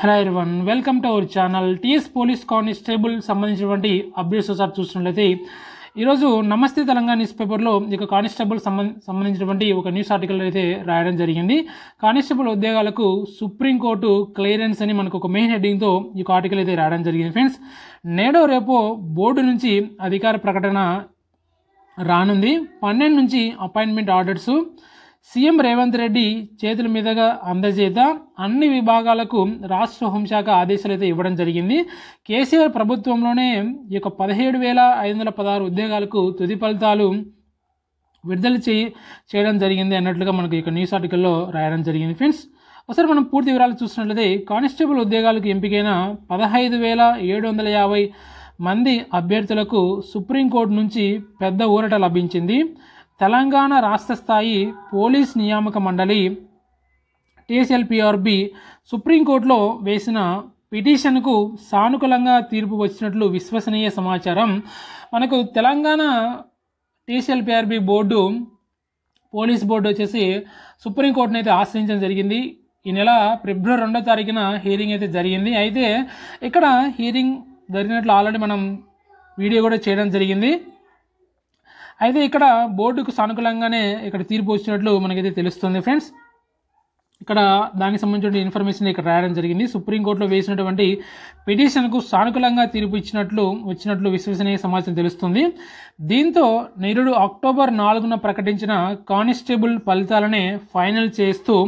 Hello everyone, welcome to our channel. TS police constable సంబంధించినటువంటి updates ఒకసారి చూస్తున్నట్లయితే ఈరోజు నమస్తే తెలంగాణ న్యూస్ పేపర్లో ఇక కానిస్టేబుల్ సంబంధించినటువంటి ఒక న్యూస్ ఆర్టికల్ అయితే రాయడం జరిగింది. కానిస్టేబుల్ ఉద్యోగాలకు సుప్రీంకోర్టు క్లియరెన్స్ అని మనకు ఒక మెయిన్ హెడ్డింగ్తో ఈ ఆర్టికల్ అయితే రాయడం జరిగింది. ఫ్రెండ్స్, నేడో రేపో బోర్డు నుంచి అధికార ప్రకటన రానుంది. 12 నుంచి appointment orders CM Revanth Reddy చేతుల మీదుగా అందజేత అన్ని విభాగాలకు రాష్ట్ర హోంశాఖ ఆదేశాలు అయితే ఇవ్వడం జరిగింది. కేసీఆర్ ప్రభుత్వంలోనే ఈ యొక్క 17,516 ఉద్యోగాలకు తుది ఫలితాలు విడుదల చేయడం జరిగింది అన్నట్లుగా మనకు ఇక న్యూస్ ఆర్టికల్లో రాయడం జరిగింది. ఫ్రెండ్స్, ఒకసారి మనం పూర్తి వివరాలు చూసినట్లయితే కానిస్టేబుల్ ఉద్యోగాలకు ఎంపికైన 15,750 మంది అభ్యర్థులకు సుప్రీంకోర్టు నుంచి పెద్ద ఊరట లభించింది. తెలంగాణ రాష్ట్ర స్థాయి పోలీస్ నియామక మండలి టీఎస్ఎల్పిఆర్బి సుప్రీంకోర్టులో వేసిన పిటిషన్కు సానుకూలంగా తీర్పు వచ్చినట్లు విశ్వసనీయ సమాచారం. మనకు Telangana TSLPRB board police board వచ్చేసి సుప్రీంకోర్టును అయితే ఆశ్రయించడం జరిగింది. ఈ నెల ఫిబ్రవరి 2వ తారీఖున హీరింగ్ అయితే జరిగింది. అయితే ఇక్కడ హీరింగ్ జరిగినట్లు ఆల్రెడీ మనం వీడియో కూడా చేయడం జరిగింది. అయితే ఇక్కడ బోర్డుకు సానుకూలంగానే ఇక్కడ తీర్పు వచ్చినట్లు మనకైతే తెలుస్తుంది. ఫ్రెండ్స్, ఇక్కడ దానికి సంబంధించిన ఇన్ఫర్మేషన్ ఇక్కడ రాయడం జరిగింది. సుప్రీంకోర్టులో వేసినటువంటి పిటిషన్కు సానుకూలంగా తీర్పు వచ్చినట్లు విశ్వసనీయ సమాచారం తెలుస్తుంది. దీంతో నిరుడు అక్టోబర్ 4న ప్రకటించిన కానిస్టేబుల్ ఫలితాలనే ఫైనల్ చేస్తూ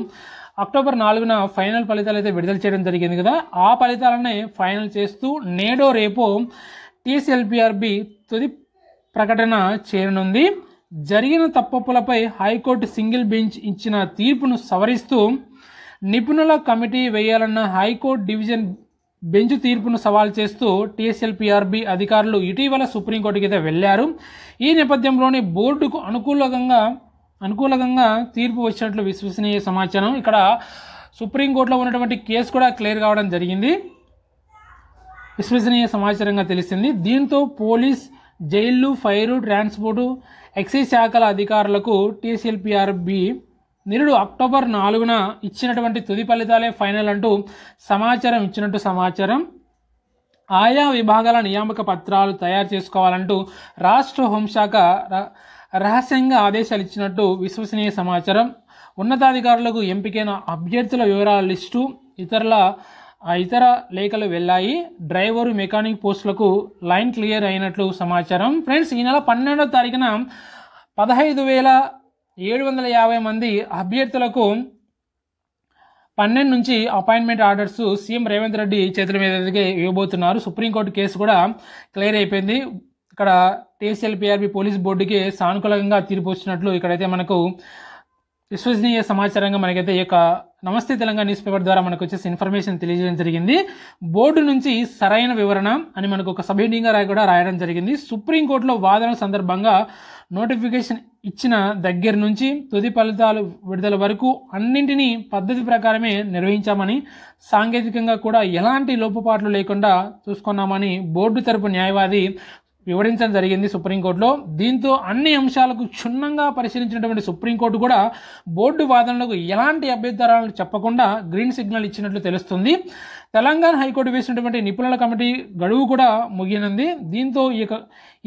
అక్టోబర్ 4న ఫైనల్ ఫలితాలు అయితే విడుదల చేయడం జరిగింది కదా, ఆ ఫలితాలనే ఫైనల్ చేస్తూ నేడో రేపో టీఎస్ఎల్పిఆర్బి తుది ప్రకటన చేయనుంది. జరిగిన తప్పులపై హైకోర్టు సింగిల్ బెంచ్ ఇచ్చిన తీర్పును సవరిస్తూ నిపుణుల కమిటీ వేయాలన్న హైకోర్టు డివిజన్ బెంచ్ తీర్పును సవాల్ చేస్తూ టీఎస్ఎల్పిఆర్బి అధికారులు ఇటీవల సుప్రీంకోర్టుకి అయితే వెళ్లారు. ఈ నేపథ్యంలోనే బోర్డుకు అనుకూలంగా తీర్పు వచ్చినట్లు విశ్వసనీయ సమాచారం. ఇక్కడ సుప్రీంకోర్టులో ఉన్నటువంటి కేసు కూడా క్లియర్ కావడం జరిగింది, విశ్వసనీయ సమాచారంగా తెలిసింది. దీంతో పోలీస్, జైళ్లు, ఫైరు, ట్రాన్స్పోర్టు, ఎక్సైజ్ శాఖల అధికారులకు టీఎస్ఎల్పిఆర్బి నిరుడు అక్టోబర్ 4న ఇచ్చినటువంటి తుది ఫలితాలే ఫైనల్ అంటూ ఇచ్చినట్టు సమాచారం. ఆయా విభాగాల నియామక పత్రాలు తయారు చేసుకోవాలంటూ రాష్ట్ర హోంశాఖ రహస్యంగా ఆదేశాలు ఇచ్చినట్టు విశ్వసనీయ సమాచారం. ఉన్నతాధికారులకు ఎంపికైన అభ్యర్థుల వివరాల లిస్టు ఇతర లేఖలు వెళ్ళాయి. డ్రైవరు, మెకానిక్ పోస్టులకు లైన్ క్లియర్ అయినట్లు సమాచారం. ఫ్రెండ్స్, ఈ నెల 12వ తారీఖున 15,750 మంది అభ్యర్థులకు 12 నుంచి appointment orders CM Revanth Reddy చేతుల మీదకి ఇవ్వబోతున్నారు. సుప్రీంకోర్టు కేసు కూడా క్లియర్ అయిపోయింది. ఇక్కడ టీఎస్ఎల్పిఆర్బి పోలీస్ బోర్డుకి సానుకూలంగా తీర్పు వచ్చినట్లు ఇక్కడైతే మనకు విశ్వసనీయ సమాచారంగా మనకైతే ఈ యొక్క నమస్తే తెలంగాణ న్యూస్ పేపర్ ద్వారా మనకు వచ్చేసి ఇన్ఫర్మేషన్ తెలియజేయడం జరిగింది. బోర్డు నుంచి సరైన వివరణ అని మనకు ఒక సబ్ హెడ్డింగ్గా కూడా రాయడం జరిగింది. సుప్రీంకోర్టులో వాదన సందర్భంగా నోటిఫికేషన్ ఇచ్చిన దగ్గర నుంచి తుది ఫలితాలు విడుదల వరకు అన్నింటినీ పద్ధతి ప్రకారమే నిర్వహించామని, సాంకేతికంగా కూడా ఎలాంటి లోటుపాట్లు లేకుండా చూసుకున్నామని బోర్డు తరపు న్యాయవాది వివరించడం జరిగింది సుప్రీంకోర్టులో. దీంతో అన్ని అంశాలకు క్షుణ్ణంగా పరిశీలించినటువంటి సుప్రీంకోర్టు కూడా బోర్డు వాదనలకు ఎలాంటి అభ్యంతరాలు చెప్పకుండా గ్రీన్ సిగ్నల్ ఇచ్చినట్లు తెలుస్తుంది. తెలంగాణ హైకోర్టు వేసినటువంటి నిపుణుల కమిటీ గడువు కూడా ముగియనుంది. దీంతో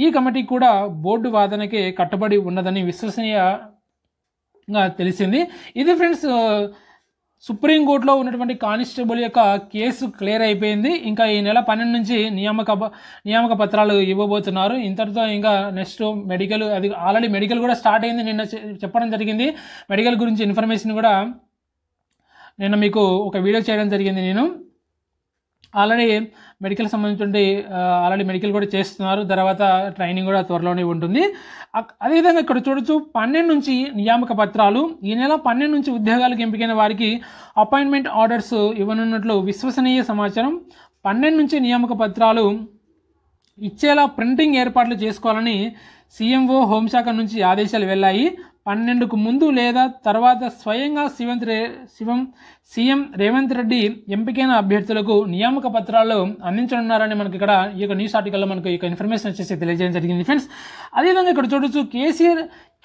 ఈ కమిటీ కూడా బోర్డు వాదనకే కట్టుబడి ఉన్నదని విశ్వసనీయంగా తెలిసింది. ఇది ఫ్రెండ్స్, సుప్రీంకోర్టులో ఉన్నటువంటి కానిస్టేబుల్ యొక్క కేసు క్లియర్ అయిపోయింది. ఇంకా ఈ నెల 12 నుంచి నియామక పత్రాలు ఇవ్వబోతున్నారు. ఇంతటితో ఇంకా నెక్స్ట్ మెడికల్, అది ఆల్రెడీ మెడికల్ కూడా స్టార్ట్ అయింది. నిన్న చెప్పడం జరిగింది. మెడికల్ గురించి ఇన్ఫర్మేషన్ కూడా నిన్న మీకు ఒక వీడియో చేయడం జరిగింది. నేను ఆల్రెడీ మెడికల్ సంబంధించి ఆల్రెడీ మెడికల్ కూడా చేస్తున్నారు. తర్వాత ట్రైనింగ్ కూడా త్వరలోనే ఉంటుంది. అదేవిధంగా ఇక్కడ చూడొచ్చు, 12 నుంచి నియామక పత్రాలు. ఈ నెల 12 నుంచి ఉద్యోగాలకు ఎంపికైన వారికి అపాయింట్మెంట్ ఆర్డర్స్ ఇవ్వనున్నట్లు విశ్వసనీయ సమాచారం. 12 నుంచి నియామక పత్రాలు ఇచ్చేలా ప్రింటింగ్ ఏర్పాట్లు చేసుకోవాలని సీఎంఓ హోంశాఖ నుంచి ఆదేశాలు వెళ్ళాయి. 12కు ముందు లేదా తర్వాత స్వయంగా సీఎం రేవంత్ రెడ్డి ఎంపికైన అభ్యర్థులకు నియామక పత్రాలు అందించనున్నారని మనకి ఇక్కడ ఈ యొక్క న్యూస్ ఆర్టికల్లో మనకు ఈ ఇన్ఫర్మేషన్ వచ్చేసి తెలియజేయడం జరిగింది. ఫ్రెండ్స్, అదేవిధంగా ఇక్కడ చూడొచ్చు,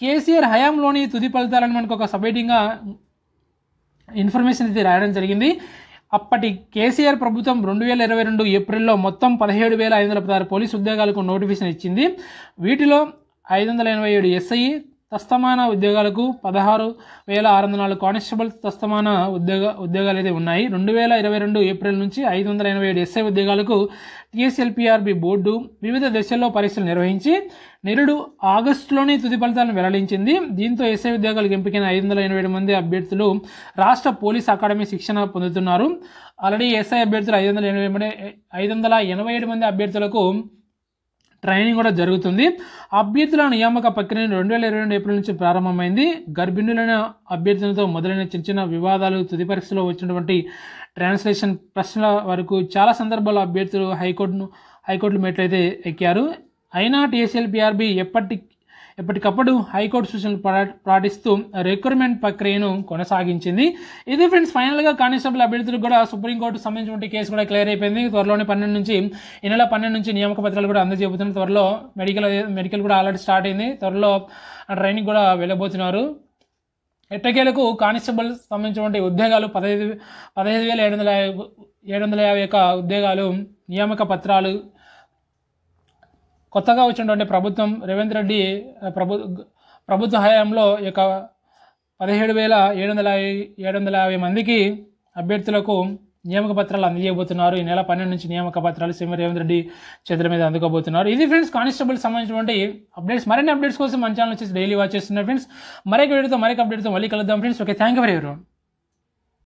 కేసీఆర్ హయాంలోని తుది ఫలితాలను మనకు ఒక సబ్ హెడ్డింగ్గా ఇన్ఫర్మేషన్ అయితే రాయడం జరిగింది. అప్పటి కేసీఆర్ ప్రభుత్వం 2022 ఏప్రిల్లో మొత్తం 17,516 పోలీసు ఉద్యోగాలకు నోటిఫికేషన్ ఇచ్చింది. వీటిలో 587 ఎస్ఐ తస్తమాన ఉద్యోగాలకు 16,604 కానిస్టేబుల్ తస్తమాన ఉద్యోగాలు అయితే ఉన్నాయి. 2022 ఏప్రిల్ నుంచి 587 ఎస్ఐ ఉద్యోగాలకు టీఎస్ఎల్పిఆర్బి బోర్డు వివిధ దశల్లో పరీక్షలు నిర్వహించి నిరుడు ఆగస్టులోనే తుది ఫలితాలను వెల్లడించింది. దీంతో ఎస్ఐ ఉద్యోగాలకు ఎంపికైన 587 మంది అభ్యర్థులు రాష్ట్ర పోలీస్ అకాడమీ శిక్షణ పొందుతున్నారు. ఆల్రెడీ ఎస్ఐ అభ్యర్థులు 587 మంది అభ్యర్థులకు ట్రైనింగ్ కూడా జరుగుతుంది. అభ్యర్థుల నియామక ప్రక్రియ 2022 ఏప్రిల్ నుంచి ప్రారంభమైంది. గర్భిణులైన అభ్యర్థులతో మొదలైన చిన్న చిన్న వివాదాలు, తుది పరీక్షలో వచ్చినటువంటి ట్రాన్స్లేషన్ ప్రశ్నల వరకు చాలా సందర్భాల్లో అభ్యర్థులు హైకోర్టు మెట్లు అయితే ఎక్కారు. అయినా టీఎస్ఎల్పిఆర్బి ఎప్పటికప్పుడు హైకోర్టు సూచనలు పాటిస్తూ రిక్రూట్మెంట్ ప్రక్రియను కొనసాగించింది. ఇది ఫ్రెండ్స్ ఫైనల్గా కానిస్టేబుల్ అభ్యర్థులకు కూడా సుప్రీంకోర్టుకు సంబంధించిన కేసు కూడా క్లియర్ అయిపోయింది. త్వరలోనే 12 నుంచి ఈ నెల 12 నుంచి నియామక పత్రాలు కూడా అందజేయబోతున్నారు. త్వరలో మెడికల్ కూడా ఆల్రెడీ స్టార్ట్ అయింది. త్వరలో ట్రైనింగ్ కూడా వెళ్ళబోతున్నారు. ఎట్టకేలకు కానిస్టేబుల్ సంబంధించినటువంటి ఉద్యోగాలు 15,751 ఉద్యోగాలు నియామక పత్రాలు కొత్తగా వచ్చినటువంటి ప్రభుత్వం రేవంత్ రెడ్డి ప్రభుత్వ హయాంలో ఈ యొక్క 17,750 మందికి అభ్యర్థులకు నియామక పత్రాలు అందజేయబోతున్నారు. ఈ నెల 12 నుంచి నియామక పత్రాలు సీఎం రేవంత్ రెడ్డి చేతుల మీద అందుకోబోతున్నారు. ఇది ఫ్రెండ్స్ కానిస్టేబుల్ సంబంధించినటువంటి అప్డేట్స్. మరిన్ని అప్డేట్స్ కోసం మన ఛానల్ వచ్చేసి డైలీ వాచ్ చేస్తున్నారు ఫ్రెండ్స్. మరొక వీడియోతో మరొక అప్డేట్తో మళ్ళీ కలుద్దాం friends. Okay, thank you for everyone.